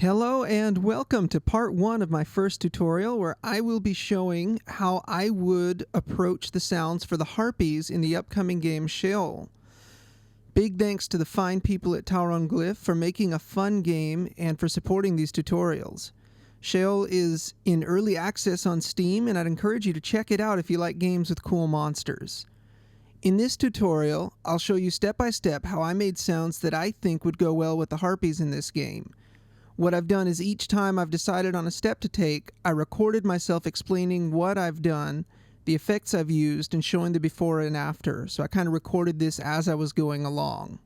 Hello and welcome to part 1 of my first tutorial where I will be showing how I would approach the sounds for the harpies in the upcoming game Sheol. Big thanks to the fine people at Tauron Glyph for making a fun game and for supporting these tutorials. Sheol is in early access on Steam and I'd encourage you to check it out if you like games with cool monsters. In this tutorial, I'll show you step by step how I made sounds that I think would go well with the harpies in this game. What I've done is each time I've decided on a step to take, I recorded myself explaining what I've done, the effects I've used, and showing the before and after. So I kind of recorded this as I was going along.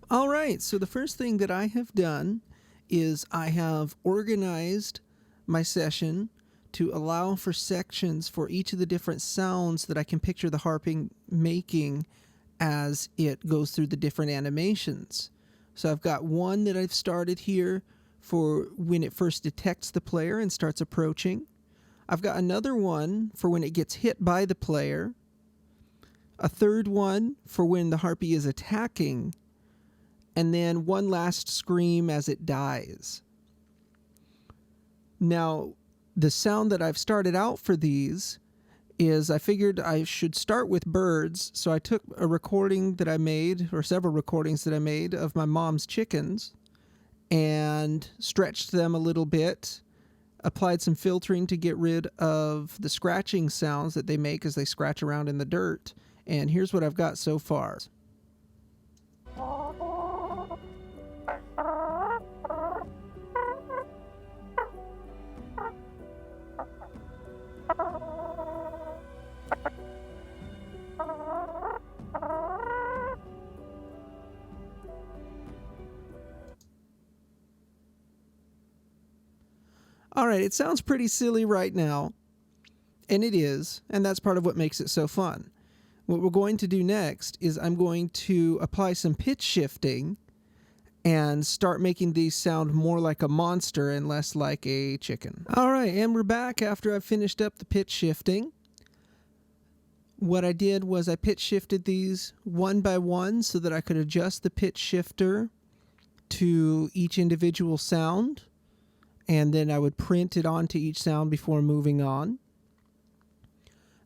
Alright, so the first thing that I have done is I have organized my session to allow for sections for each of the different sounds that I can picture the harping making as it goes through the different animations. So I've got one that I've started here for when it first detects the player and starts approaching. I've got another one for when it gets hit by the player. A third one for when the harpy is attacking. And then one last scream as it dies. Now, the sound that I've started out for these is I figured I should start with birds. So I took a recording that I made, or several recordings that I made of my mom's chickens, and stretched them a little bit, applied some filtering to get rid of the scratching sounds that they make as they scratch around in the dirt. And here's what I've got so far. Alright, it sounds pretty silly right now, and it is, and that's part of what makes it so fun. What we're going to do next is I'm going to apply some pitch shifting and start making these sound more like a monster and less like a chicken. Alright, and we're back after I've finished up the pitch shifting. What I did was I pitch shifted these one by one so that I could adjust the pitch shifter to each individual sound. And then I would print it onto each sound before moving on.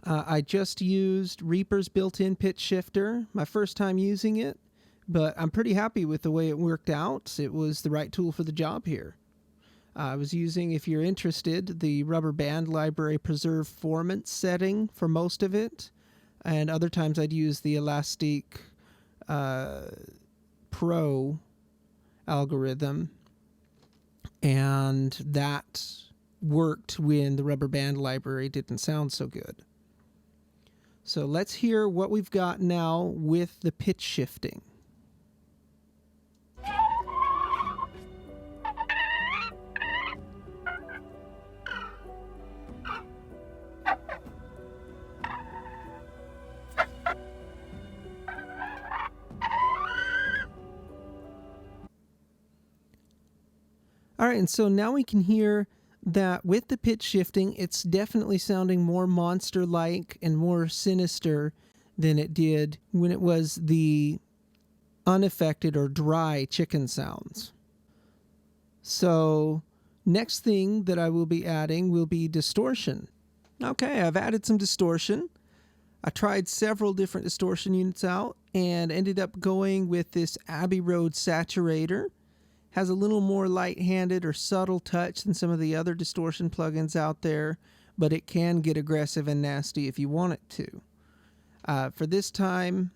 I just used Reaper's built-in pitch shifter, my first time using it, but I'm pretty happy with the way it worked out. It was the right tool for the job here. I was using, if you're interested, the rubber band library preserve formant setting for most of it, and other times I'd use the Elastic Pro algorithm. And that worked when the rubber band library didn't sound so good. So let's hear what we've got now with the pitch shifting. Alright, and so now we can hear that with the pitch shifting, it's definitely sounding more monster-like and more sinister than it did when it was the unaffected or dry chicken sounds. So, next thing that I will be adding will be distortion. Okay, I've added some distortion. I tried several different distortion units out and ended up going with this Abbey Road Saturator. Has a little more light-handed or subtle touch than some of the other distortion plugins out there, but it can get aggressive and nasty if you want it to. For this time,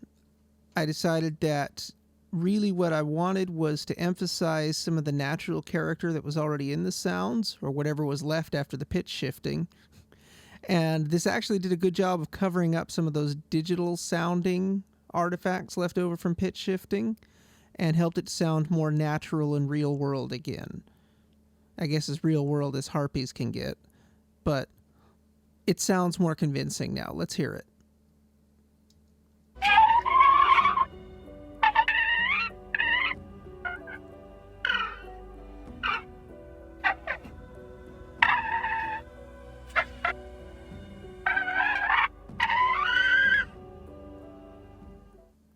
I decided that really what I wanted was to emphasize some of the natural character that was already in the sounds, or whatever was left after the pitch shifting. And this actually did a good job of covering up some of those digital sounding artifacts left over from pitch shifting, and helped it sound more natural and real world again. I guess as real world as harpies can get, but it sounds more convincing now. Let's hear it.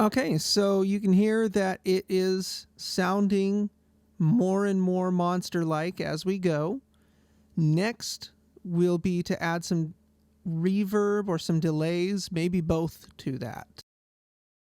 Okay, so you can hear that it is sounding more and more monster-like as we go. Next will be to add some reverb or some delays, maybe both to that.